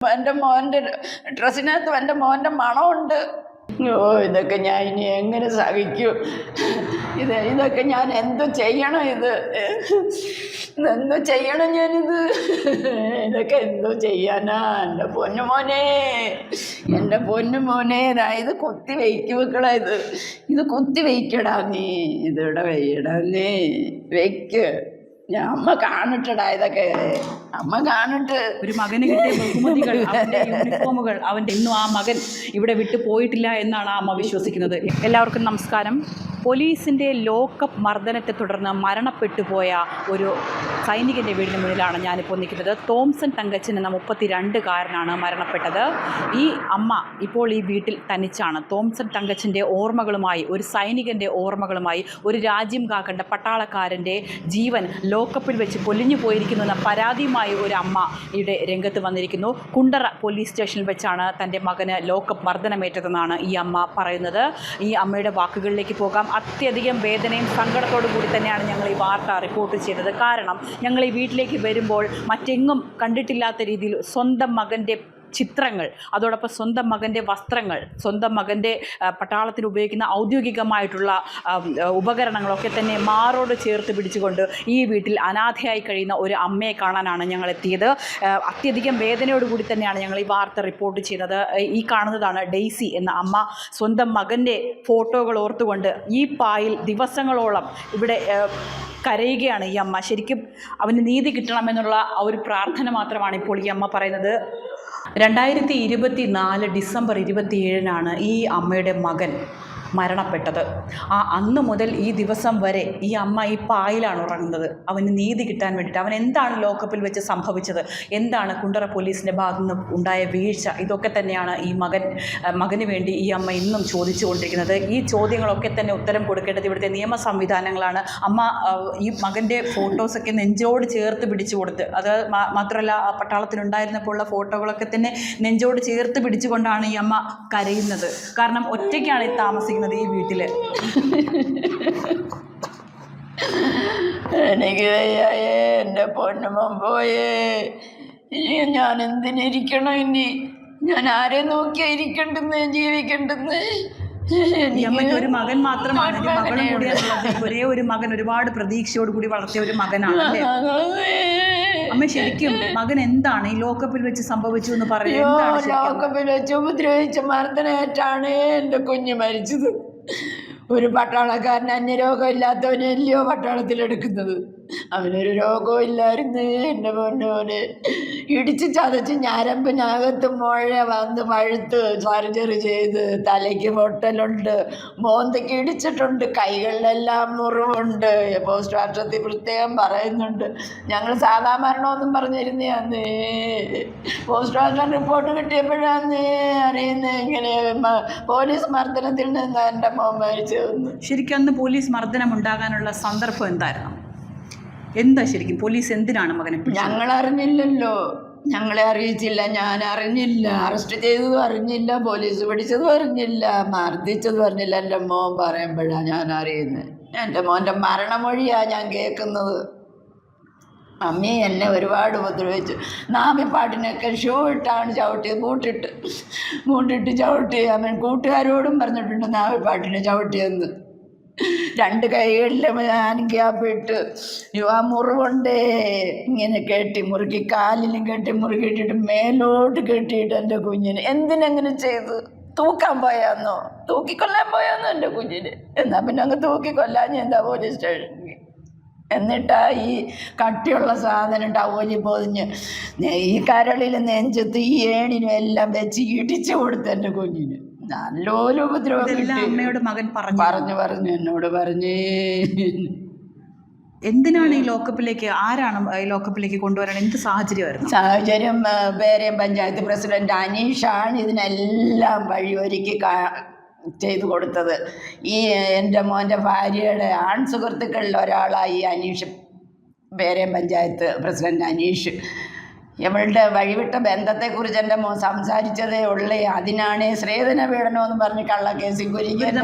എൻ്റെ മോൻ്റെ ഡ്രസ്സിനകത്ത് എൻ്റെ മോൻ്റെ മണമുണ്ട്. ഇതൊക്കെ ഞാൻ ഇനി എങ്ങനെ സഹിക്കും? ഇതൊക്കെ ഞാൻ എന്തു ചെയ്യണം? ഇതെന്തു ചെയ്യണം ഞാനിത്? ഇതൊക്കെ എന്തോ ചെയ്യാനാ? എൻ്റെ പൊന്നുമോനെ ഇത് കുത്തി വയ്ക്കുമക്കളാ. ഇത് കുത്തി വയ്ക്കടാ നീ. ഇതിവിടെ വെയ്യടാ നീ, വെയ്ക്ക്. അമ്മ കാണട്ടടാ, ഇതൊക്കെ അമ്മ കാണട്ട്. ഒരു മകന് കിട്ടിയ ബഹുമതികൾ, അവൻ്റെ യൂണിഫോമുകൾ, അവൻ്റെ ഇന്നും ആ മകൻ ഇവിടെ വിട്ടു പോയിട്ടില്ല എന്നാണ് അമ്മ വിശ്വസിക്കുന്നത്. എല്ലാവർക്കും നമസ്കാരം. പോലീസിൻ്റെ ലോക്കപ്പ് മർദ്ദനത്തെ തുടർന്ന് മരണപ്പെട്ടു പോയ ഒരു സൈനികൻ്റെ വീടിന് മുന്നിലാണ് ഞാനിപ്പോൾ നിൽക്കുന്നത്. തോംസൺ തങ്കച്ചൻ എന്ന 32കാരനാണ് മരണപ്പെട്ടത്. ഈ അമ്മ ഇപ്പോൾ ഈ വീട്ടിൽ തനിച്ചാണ്. തോംസൺ തങ്കച്ചൻ്റെ ഓർമ്മകളുമായി, ഒരു സൈനികൻ്റെ ഓർമ്മകളുമായി, ഒരു രാജ്യം കാക്കേണ്ട പട്ടാളക്കാരൻ്റെ ജീവൻ ലോക്കപ്പിൽ വെച്ച് പൊലിഞ്ഞു പോയിരിക്കുന്നു എന്ന പരാതിയുമായി ഒരു അമ്മ ഇവിടെ രംഗത്ത് വന്നിരിക്കുന്നു. കുണ്ടറ പോലീസ് സ്റ്റേഷനിൽ വെച്ചാണ് തൻ്റെ മകന് ലോക്കപ്പ് മർദ്ദനമേറ്റതെന്നാണ് ഈ അമ്മ പറയുന്നത്. ഈ അമ്മയുടെ വാക്കുകളിലേക്ക് പോകാം. അത്യധികം വേദനയും സങ്കടത്തോടു കൂടി തന്നെയാണ് ഞങ്ങൾ ഈ വാർത്ത റിപ്പോർട്ട് ചെയ്തത്. കാരണം ഞങ്ങൾ ഈ വീട്ടിലേക്ക് വരുമ്പോൾ മറ്റെങ്ങും കണ്ടിട്ടില്ലാത്ത രീതിയിൽ സ്വന്തം മകൻ്റെ ചിത്രങ്ങൾ, അതോടൊപ്പം സ്വന്തം മകൻ്റെ വസ്ത്രങ്ങൾ, സ്വന്തം മകൻ്റെ പട്ടാളത്തിന് ഉപയോഗിക്കുന്ന ഔദ്യോഗികമായിട്ടുള്ള ഉപകരണങ്ങളൊക്കെ തന്നെ മാറോട് ചേർത്ത് പിടിച്ചുകൊണ്ട് ഈ വീട്ടിൽ അനാഥയായി കഴിയുന്ന ഒരു അമ്മയെ കാണാനാണ് ഞങ്ങൾ എത്തിയത്. അത്യധികം വേദനയോടുകൂടി തന്നെയാണ് ഞങ്ങൾ ഈ വാർത്ത റിപ്പോർട്ട് ചെയ്യുന്നത്. ഈ കാണുന്നതാണ് ഡെയ്സി എന്ന അമ്മ. സ്വന്തം മകൻ്റെ ഫോട്ടോകൾ ഓർത്തുകൊണ്ട് ഈ പായിൽ ദിവസങ്ങളോളം ഇവിടെ കരയുകയാണ് ഈ അമ്മ. ശരിക്കും അവന് നീതി കിട്ടണമെന്നുള്ള ഒരു പ്രാർത്ഥന മാത്രമാണ് ഇപ്പോൾ ഈ അമ്മ പറയുന്നത്. 2024 ഡിസംബർ 27 ഈ അമ്മയുടെ മകൻ മരണപ്പെട്ടത്. അന്ന് മുതൽ ഈ ദിവസം വരെ ഈ അമ്മ ഈ പായിലാണ് ഉറങ്ങുന്നത്. അവന് നീതി കിട്ടാൻ വേണ്ടിയിട്ട്. അവൻ എന്താണ് ലോക്കപ്പിൽ വെച്ച് സംഭവിച്ചത്, എന്താണ് കുണ്ടറ പോലീസിൻ്റെ ഭാഗത്തു നിന്ന് ഉണ്ടായ വീഴ്ച, ഇതൊക്കെ തന്നെയാണ് ഈ മകന് വേണ്ടി ഈ അമ്മ ഇന്നും ചോദിച്ചുകൊണ്ടിരിക്കുന്നത്. ഈ ചോദ്യങ്ങളൊക്കെ തന്നെ ഉത്തരം കൊടുക്കേണ്ടത് ഇവിടുത്തെ നിയമ സംവിധാനങ്ങളാണ്. അമ്മ ഈ മകൻ്റെ ഫോട്ടോസൊക്കെ നെഞ്ചോട് ചേർത്ത് പിടിച്ചു കൊടുത്ത്, അത് മാത്രമല്ല പട്ടാളത്തിനുണ്ടായിരുന്നപ്പോൾ ഉള്ള ഫോട്ടോകളൊക്കെ തന്നെ നെഞ്ചോട് ചേർത്ത് പിടിച്ചുകൊണ്ടാണ് ഈ അമ്മ കരയുന്നത്. കാരണം ഒറ്റയ്ക്കാണ് ഈ താമസിക്കുന്നത് ഈ വീട്ടില്. എനിക്ക് വയ്യായേ, എൻ്റെ പൊന്നുമോൻ പോയേ. ഇനി ഞാൻ എന്തിനിരിക്കണം? ഇനി ഞാൻ ആരെ നോക്കിയാ ഇരിക്കണ്ടെന്ന്, ജീവിക്കണ്ടെന്ന്? ഒരു മകൻ മാത്രമാണ്, മകളും കൂടിയാണുള്ളത്. ഒരേ ഒരു മകൻ, ഒരുപാട് പ്രതീക്ഷയോട് കൂടി വളർത്തിയ ഒരു മകനാണ് അല്ലേ അമ്മ? ശരിക്കും മകൻ എന്താണ് ഈ ലോക്കപ്പിൽ വെച്ച് സംഭവിച്ചു എന്ന് പറയുന്നത്? ലോക്കപ്പിൽ വെച്ച് ഉപദ്രവിച്ച മർദ്ദനേറ്റാണ് എൻ്റെ കുഞ്ഞ് മരിച്ചത്. ഒരു പട്ടാളക്കാരൻ അന്യരോഗമില്ലാത്തവനല്ലയോ പട്ടാളത്തിലെടുക്കുന്നത്? അവനൊരു രോഗവും ഇല്ലായിരുന്നു. എൻ്റെ പൊന്നോന് ഇടിച്ച് ചതച്ച് ഞരമ്പിനകത്ത് മുഴ വന്ന് പഴുത്ത് സർജറി ചെയ്ത്, തലയ്ക്ക് പൊട്ടലുണ്ട്, മോന്തയ്ക്ക് ഇടിച്ചിട്ടുണ്ട്, കൈകളിലെല്ലാം മുറിവുണ്ട്. പോസ്റ്റ്മോർട്ടത്തിൽ പ്രത്യേകം പറയുന്നുണ്ട്. ഞങ്ങൾ സാധാ മരണമൊന്നും പറഞ്ഞിരുന്നയാന്ന്. പോസ്റ്റ്മോർട്ടം റിപ്പോർട്ട് കിട്ടിയപ്പോഴാന്ന് അറിയുന്നത് ഇങ്ങനെ പോലീസ് മർദ്ദനത്തിൽ നിന്ന് എൻ്റെ മോൻ മരിച്ചതെന്ന്. ശരിക്കും അന്ന് പോലീസ് മർദ്ദനം ഉണ്ടാകാനുള്ള സന്ദർഭം എന്തായിരുന്നു? എന്താ ശരിക്കും പോലീസ് എന്തിനാണ് മകനെ? ഞങ്ങളറിഞ്ഞില്ലല്ലോ, ഞങ്ങളെ അറിയിച്ചില്ല, ഞാൻ അറിഞ്ഞില്ല. അറസ്റ്റ് ചെയ്തതും അറിഞ്ഞില്ല, പോലീസ് പിടിച്ചതും അറിഞ്ഞില്ല, മർദ്ദിച്ചതും അറിഞ്ഞില്ല. എൻ്റെ മോൻ പറയുമ്പോഴാണ് ഞാൻ അറിയുന്നത്. എൻ്റെ മോൻ്റെ മരണമൊഴിയാണ് ഞാൻ കേൾക്കുന്നത്. മമ്മി എന്നെ ഒരുപാട് ഉപദ്രവിച്ചു. നാമിപ്പാട്ടിനൊക്കെ ഷൂ ഇട്ടാണ് ചവിട്ടിയത്, മൂട്ടിട്ട് ചവിട്ടി. അവൻ കൂട്ടുകാരോടും പറഞ്ഞിട്ടുണ്ട് നാമിപ്പാട്ടിനെ ചവിട്ടിയെന്ന്. 2 കൈകളിലും ഞാൻ ഗ്യാപ്പിട്ട് ആ മുറിവുണ്ടേ ഇങ്ങനെ കെട്ടി മുറുക്കി, കാലിലും കെട്ടി മുറുക്കിയിട്ടിട്ട് മേലോട്ട് കെട്ടിയിട്ട് എൻ്റെ കുഞ്ഞിന് എന്തിനെങ്ങനെ ചെയ്തു? തൂക്കാൻ പോയാന്നോ, തൂക്കിക്കൊല്ലാൻ പോയാന്നോ എൻ്റെ കുഞ്ഞിന്? എന്നാൽ പിന്നെ അങ്ങ് തൂക്കിക്കൊല്ലാൻ എന്താ പോലീസ് സ്റ്റേഷനിൽ? എന്നിട്ടാ ഈ കട്ടിയുള്ള സാധനം ടവലി പൊതിഞ്ഞ് ഈ കരളിൽ നെഞ്ചത്ത് ഈ ഏണിനും എല്ലാം വെച്ച് ഇടിച്ചു കൊടുത്ത് എൻ്റെ കുഞ്ഞിന്. നല്ലൊരു ഉപദ്രവം അമ്മയോട് മകൻ പറഞ്ഞു എന്നോട് പറഞ്ഞേ. എന്തിനാണ് ഈ ലോക്കപ്പിലേക്ക്, ആരാണ് ഈ ലോക്കപ്പിലേക്ക് കൊണ്ടുവരാൻ? എന്ത് സാഹചര്യം പേരയം പഞ്ചായത്ത് പ്രസിഡന്റ് അനീഷാണ് ഇതിനെല്ലാം വഴിയൊരുക്കി ചെയ്തു കൊടുത്തത്. ഈ എൻ്റെ മോൻ്റെ ഭാര്യയുടെ ആൺ സുഹൃത്തുക്കളിൽ ഒരാളായി അനീഷ്, പേരയം പഞ്ചായത്ത് പ്രസിഡന്റ് അനീഷ്. ഇവളുടെ വഴിവിട്ട ബന്ധത്തെക്കുറിച്ച് എൻ്റെ മോൻ സംസാരിച്ചതേ ഉള്ളേ. അതിനാണ് സ്ത്രീധന പീഡനം എന്ന് പറഞ്ഞ് കള്ളക്കേസിൽ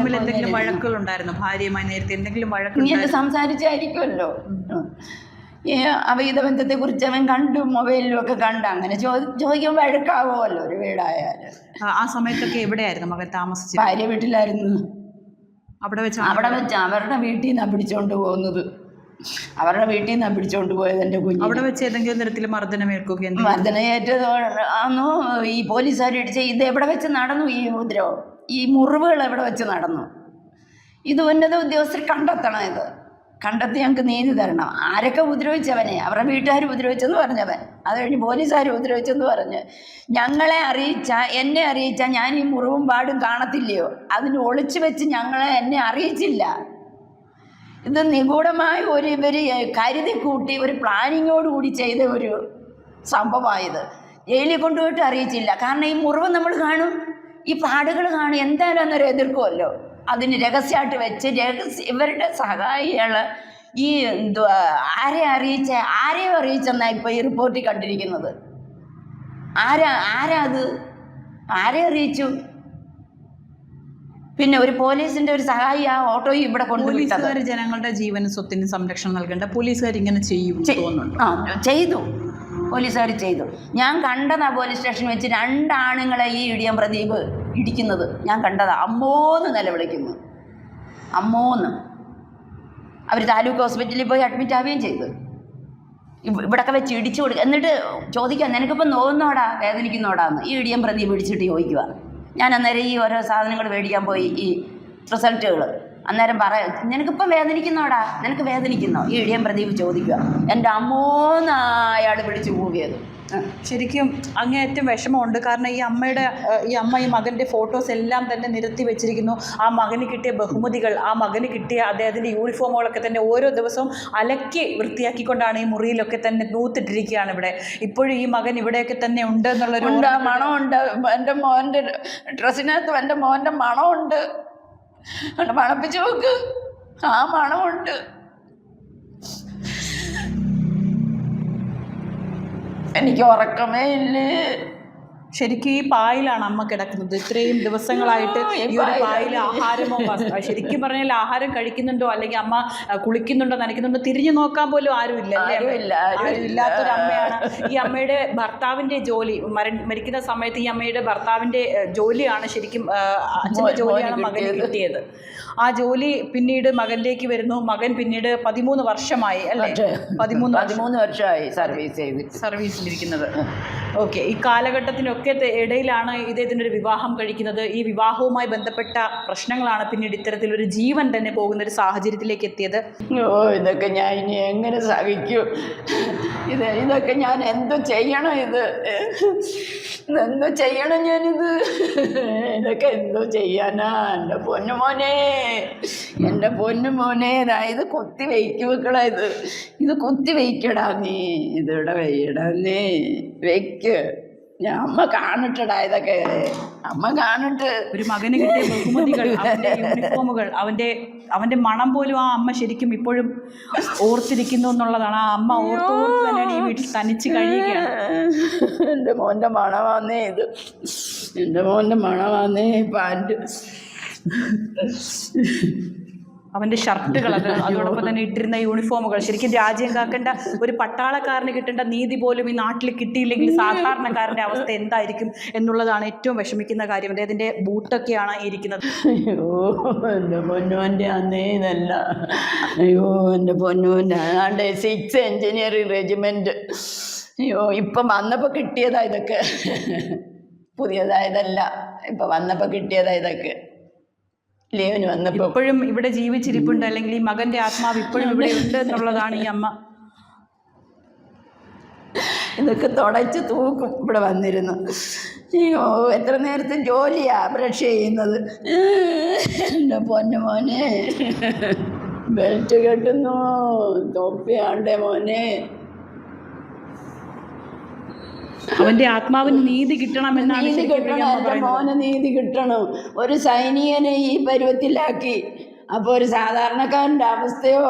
വഴക്കുകളുണ്ടായിരുന്നു ഭാര്യയുമായി? നേരത്തെ എന്തെങ്കിലും ഇങ്ങനെ സംസാരിച്ചായിരിക്കുമല്ലോ. ഈ അവിഹിത ബന്ധത്തെക്കുറിച്ച് അവൻ കണ്ടു, മൊബൈലിലും ഒക്കെ കണ്ട്. അങ്ങനെ ചോദിക്കുമ്പോൾ വഴക്കാവുമല്ലോ ഒരു വീടായാൽ. ആ സമയത്തൊക്കെ എവിടെയായിരുന്നു മകൻ താമസിച്ചത്? ഭാര്യ വീട്ടിലായിരുന്നു. അവിടെ വെച്ച് അവരുടെ വീട്ടിൽ നിന്നാണ് പിടിച്ചോണ്ട് പോകുന്നത്. അവരുടെ വീട്ടിൽ നിന്നാണ് പിടിച്ചോണ്ട് പോയത് എൻ്റെ കുഞ്ഞ്. അവിടെ വെച്ച് ഏതെങ്കിലും തരത്തിൽ മർദ്ദനമേൽക്കുകയും? മർദ്ദനമേറ്റതാണോ ഈ പോലീസുകാർ ഇടിച്ച്. ഇത് എവിടെ വെച്ച് നടന്നു ഈ ഉപദ്രവം? ഈ മുറിവുകൾ എവിടെ വെച്ച് നടന്നു? ഇത് ഉന്നത ഉദ്യോഗസ്ഥർ കണ്ടെത്തണം. ഇത് കണ്ടെത്തി ഞങ്ങൾക്ക് നീതി തരണം. ആരൊക്കെ ഉപദ്രവിച്ചവനെ? അവരുടെ വീട്ടുകാർ ഉപദ്രവിച്ചെന്ന് പറഞ്ഞവൻ, അത് കഴിഞ്ഞ് പോലീസുകാർ ഉപദ്രവിച്ചെന്ന് പറഞ്ഞ് എന്നെ അറിയിച്ച ഞാൻ ഈ മുറിവും പാടും കാണത്തില്ലയോ? അതിന് ഒളിച്ചു വെച്ച് എന്നെ അറിയിച്ചില്ല. ഇത് നിഗൂഢമായ ഇവർ കരുതി കൂട്ടി ഒരു പ്ലാനിങ്ങോടുകൂടി ചെയ്ത ഒരു സംഭവമായത്. ജയിലിൽ കൊണ്ടുപോയിട്ട് അറിയിച്ചില്ല. കാരണം ഈ മുറിവ് നമ്മൾ കാണും, ഈ പാടുകൾ കാണും, എന്തായാലും അന്നേരം എതിർക്കുമല്ലോ. അതിന് രഹസ്യമായിട്ട് വെച്ച് ഇവരുടെ സഹായികൾ ഈ ആരെയും അറിയിച്ചെന്നാണ് ഇപ്പോൾ ഈ റിപ്പോർട്ടിൽ കണ്ടിരിക്കുന്നത്. ആരാ അത്? ആരെ അറിയിച്ചു? പിന്നെ ഒരു പോലീസിന്റെ ഒരു സഹായി ആ ഓട്ടോയിൽ ഇവിടെ കൊണ്ടുപോയി. ജനങ്ങളുടെ ജീവനും സ്വത്തിനും സംരക്ഷണം നൽകേണ്ട പോലീസുകാർ ഇങ്ങനെ ചെയ്യും ചെയ്തു. പോലീസുകാർ ചെയ്തു. ഞാൻ കണ്ടതാ പോലീസ് സ്റ്റേഷനിൽ വെച്ച് 2 ആണുങ്ങളെ ഈ ഇടിയം പ്രദീപ് ഇടിക്കുന്നത് ഞാൻ കണ്ടതാ. അമ്മോന്ന് നിലവിളിക്കുന്നു, അമ്മോന്ന്. അവർ താലൂക്ക് ഹോസ്പിറ്റലിൽ പോയി അഡ്മിറ്റ് ആവുകയും ചെയ്തു. ഇവിടൊക്കെ വെച്ച് ഇടിച്ചു കൊടുക്കുക. എന്നിട്ട് ചോദിക്കുക, നിനക്കിപ്പോൾ നോവുന്നോടാ, വേദനിക്കുന്നോടാന്ന് ഈ ഇടിയം പ്രദീപ് ഇടിച്ചിട്ട് ചോദിക്കുക. ഞാൻ അന്നേരം ഈ ഓരോ സാധനങ്ങൾ മേടിക്കാൻ പോയി, ഈ റിസൾട്ടുകൾ. അന്നേരം പറയാം, നിനക്കിപ്പം വേദനിക്കുന്നോടാ, നിനക്ക് വേദനിക്കുന്നോ? ഈ ഇടിയം പ്രദീപ് ചോദിക്കുക. എൻ്റെ അമ്മോന്ന് അയാൾ പിടിച്ചു പോകിയത്. ശരിക്കും അങ്ങേയറ്റം വിഷമമുണ്ട്. കാരണം ഈ അമ്മ ഈ മകൻ്റെ ഫോട്ടോസ് എല്ലാം തന്നെ നിരത്തി വെച്ചിരിക്കുന്നു. ആ മകന് കിട്ടിയ ബഹുമതികൾ, ആ മകന് കിട്ടിയ അദ്ദേഹത്തിൻ്റെ യൂണിഫോമുകളൊക്കെ തന്നെ ഓരോ ദിവസവും അലക്കി വൃത്തിയാക്കിക്കൊണ്ടാണ് ഈ മുറിയിലൊക്കെ തന്നെ നൂത്തിട്ടിരിക്കുകയാണ്. ഇവിടെ ഇപ്പോഴും ഈ മകൻ ഇവിടെയൊക്കെ തന്നെ ഉണ്ട് എന്നുള്ളൊരു മണമുണ്ട്. എൻ്റെ മോൻ്റെ ഡ്രസ്സിനകത്ത് എൻ്റെ മോൻ്റെ മണമുണ്ട്. മണപ്പിച്ച് നോക്ക്, ആ മണമുണ്ട്. എനിക്ക് ഉറക്കമേ ഇല്ലേ. ശരിക്കും ഈ പായിലാണ് അമ്മ കിടക്കുന്നത്. ഇത്രയും ദിവസങ്ങളായിട്ട് ഈ ഒരു പായിൽ ആഹാരമോ, ശരിക്കും പറഞ്ഞാൽ ആഹാരം കഴിക്കുന്നുണ്ടോ അല്ലെങ്കിൽ അമ്മ കുളിക്കുന്നുണ്ടോ നനയ്ക്കുന്നുണ്ടോ തിരിഞ്ഞു നോക്കാൻ പോലും ആരുമില്ല. ഇല്ലാത്തൊരു അമ്മയാണ്. ഈ അമ്മയുടെ ഭർത്താവിൻ്റെ ജോലി, മരിക്കുന്ന സമയത്ത് ഈ അമ്മയുടെ ഭർത്താവിൻ്റെ ജോലിയാണ്, ശരിക്കും അച്ഛൻ്റെ ജോലിയാണ് മകന് കിട്ടിയത്. ആ ജോലി പിന്നീട് മകനിലേക്ക് വരുന്നു. മകൻ പിന്നീട് 13 വർഷമായി അല്ലേ? 13 വർഷമായി സർവീസിലിരിക്കുന്നത്. ഓക്കെ, ഈ കാലഘട്ടത്തിനൊക്കെ ഇടയിലാണ് ഇദ്ദേഹത്തിൻ്റെ വിവാഹം കഴിക്കുന്നത്. ഈ വിവാഹവുമായി ബന്ധപ്പെട്ട പ്രശ്നങ്ങളാണ് പിന്നീട് ഇത്തരത്തിലൊരു ജീവൻ തന്നെ പോകുന്ന ഒരു സാഹചര്യത്തിലേക്ക് എത്തിയത്. ഇതൊക്കെ ഞാൻ ഇനി എങ്ങനെ സഹിക്കും? ഇതൊക്കെ ഞാൻ എന്തോ ചെയ്യണം? എന്തോ ചെയ്യണം ഞാനിത്? ഇതൊക്കെ എന്തോ ചെയ്യാനാ? എൻ്റെ പൊന്നുമോനെ, എൻ്റെ പൊന്നുമോനെ, ഇത് കുത്തി വയ്ക്കുമക്കളാ. ഇത് കുത്തി വയ്ക്കടാ നീ. ഇതിവിടെ വെയ്യടാ നീ, വെയ്ക്ക്. അമ്മ കാണട്ടടാ ഇതൊക്കെ, അമ്മ കാണട്ട്. ഒരു മകന് കിട്ടിയ ബഹുമതികൾ, അവൻ്റെ യൂണിഫോമുകൾ, അവൻ്റെ മണം പോലും ആ അമ്മ ശരിക്കും ഇപ്പോഴും ഓർത്തിരിക്കുന്നു എന്നുള്ളതാണ്. ആ അമ്മ ഓർത്തോർത്ത് തന്നെയാണ് ഈ വീട്ടിൽ തനിച്ച് കഴിയുകയാണ്. എൻ്റെ മോൻ്റെ മണമാന്നേ ഇത്, എൻ്റെ മോൻ്റെ മണമാന്നേ പാൻറ്, അവൻ്റെ ഷർട്ടുകൾ, അതോടൊപ്പം തന്നെ ഇട്ടിരുന്ന യൂണിഫോമുകൾ. ശരിക്കും രാജ്യം കാക്കേണ്ട ഒരു പട്ടാളക്കാരന് കിട്ടേണ്ട നീതി പോലും ഈ നാട്ടിൽ കിട്ടിയില്ലെങ്കിൽ സാധാരണക്കാരൻ്റെ അവസ്ഥ എന്തായിരിക്കും എന്നുള്ളതാണ് ഏറ്റവും വിഷമിക്കുന്ന കാര്യം. അദ്ദേഹത്തിൻ്റെ ബൂട്ടൊക്കെയാണ് ഇരിക്കുന്നത്. അയ്യോ എൻ്റെ പൊന്നുവൻ്റെ അന്നേ ഇതല്ല. അയ്യോ എൻ്റെ പൊന്നുവൻ്റെ 6 എഞ്ചിനീയറിംഗ് റെജിമെൻറ്റ്. അയ്യോ ഇപ്പം വന്നപ്പോൾ കിട്ടിയതാ ഇതൊക്കെ, പുതിയതായതല്ല. ഇപ്പം വന്നപ്പോൾ കിട്ടിയതാ ഇതൊക്കെ. ഇപ്പോഴും ഇവിടെ ജീവിച്ചിരിപ്പുണ്ട്, അല്ലെങ്കിൽ ഈ മകന്റെ ആത്മാവ് ഇപ്പോഴും ഇവിടെ ഉണ്ട് എന്നുള്ളതാണ് ഈ അമ്മ. ഇതൊക്കെ തുടച്ച് തൂക്കും ഇവിടെ വന്നിരുന്നു. അയ്യോ എത്ര നേരത്തെ ജോലിയാ ബ്രഷ് ചെയ്യുന്നത്. എൻ്റെ പൊന്നു മോനെ, ബെൽറ്റ് കെട്ടുന്നു, തൊപ്പിയാണ്ടേ മോനെ. അവൻ്റെ ആത്മാവിന് നീതി കിട്ടണമെന്നാണ്. നീതി കിട്ടണം, എൻ്റെ മോന് നീതി കിട്ടണം. ഒരു സൈനികനെ ഈ പരുവത്തിലാക്കി. അപ്പോൾ ഒരു സാധാരണക്കാരൻ്റെ അവസ്ഥയോ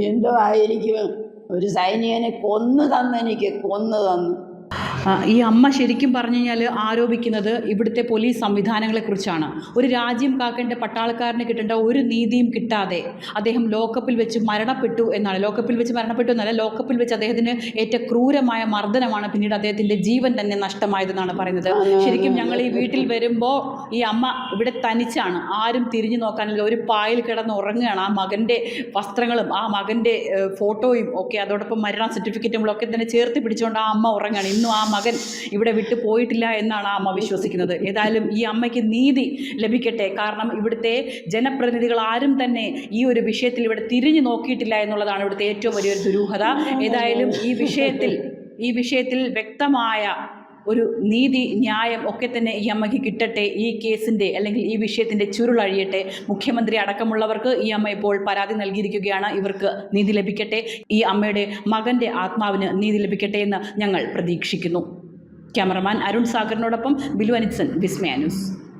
എന്തോ ആയിരിക്കും. ഒരു സൈനികനെ കൊന്നു തന്നു, എനിക്ക് കൊന്നു തന്നു. ഈ അമ്മ ശരിക്കും പറഞ്ഞു കഴിഞ്ഞാൽ ആരോപിക്കുന്നത് ഇവിടുത്തെ പോലീസ് സംവിധാനങ്ങളെക്കുറിച്ചാണ്. ഒരു രാജ്യം കാക്കേണ്ട പട്ടാളക്കാരന് കിട്ടേണ്ട ഒരു നീതിയും കിട്ടാതെ അദ്ദേഹം ലോക്കപ്പിൽ വെച്ച് മരണപ്പെട്ടു എന്നാണ്. ലോക്കപ്പിൽ വെച്ച് മരണപ്പെട്ടു എന്നല്ല, ലോക്കപ്പിൽ വെച്ച് അദ്ദേഹത്തിന് ഏറ്റ ക്രൂരമായ മർദ്ദനമാണ് പിന്നീട് അദ്ദേഹത്തിൻ്റെ ജീവൻ തന്നെ നഷ്ടമായതെന്നാണ് പറയുന്നത്. ശരിക്കും ഞങ്ങൾ ഈ വീട്ടിൽ വരുമ്പോൾ ഈ അമ്മ ഇവിടെ തനിച്ചാണ്, ആരും തിരിഞ്ഞു നോക്കാനില്ല. ഒരു പായിൽ കിടന്ന് ഉറങ്ങുകയാണ്. ആ മകൻ്റെ വസ്ത്രങ്ങളും ആ മകൻ്റെ ഫോട്ടോയും ഒക്കെ അതോടൊപ്പം മരണ സർട്ടിഫിക്കറ്റും ഒക്കെ തന്നെ ചേർത്ത് പിടിച്ചുകൊണ്ട് ആ അമ്മ ഉറങ്ങുകയാണ്. ഇന്നും ആ മകൻ ഇവിടെ വിട്ടു പോയിട്ടില്ല എന്നാണ് ആ അമ്മ വിശ്വസിക്കുന്നത്. ഏതായാലും ഈ അമ്മയ്ക്ക് നീതി ലഭിക്കട്ടെ. കാരണം ഇവിടുത്തെ ജനപ്രതിനിധികൾ ആരും തന്നെ ഈ ഒരു വിഷയത്തിൽ ഇവിടെ തിരിഞ്ഞു നോക്കിയിട്ടില്ല എന്നുള്ളതാണ് ഇവിടുത്തെ ഏറ്റവും വലിയൊരു ദുരൂഹത. ഏതായാലും ഈ വിഷയത്തിൽ വ്യക്തമായ ഒരു നീതി ന്യായം ഒക്കെ തന്നെ ഈ അമ്മയ്ക്ക് കിട്ടട്ടെ. ഈ കേസിൻ്റെ അല്ലെങ്കിൽ ഈ വിഷയത്തിൻ്റെ ചുരുളഴിയട്ടെ. മുഖ്യമന്ത്രി അടക്കമുള്ളവർക്ക് ഈ അമ്മ ഇപ്പോൾ പരാതി നൽകിയിരിക്കുകയാണ്. ഇവർക്ക് നീതി ലഭിക്കട്ടെ. ഈ അമ്മയുടെ മകൻ്റെ ആത്മാവിന് നീതി ലഭിക്കട്ടെ എന്ന് ഞങ്ങൾ പ്രതീക്ഷിക്കുന്നു. ക്യാമറമാൻ അരുൺ സാഗറിനോടൊപ്പം ബിലു അനിത്സൻ, വിസ്മയ ന്യൂസ്.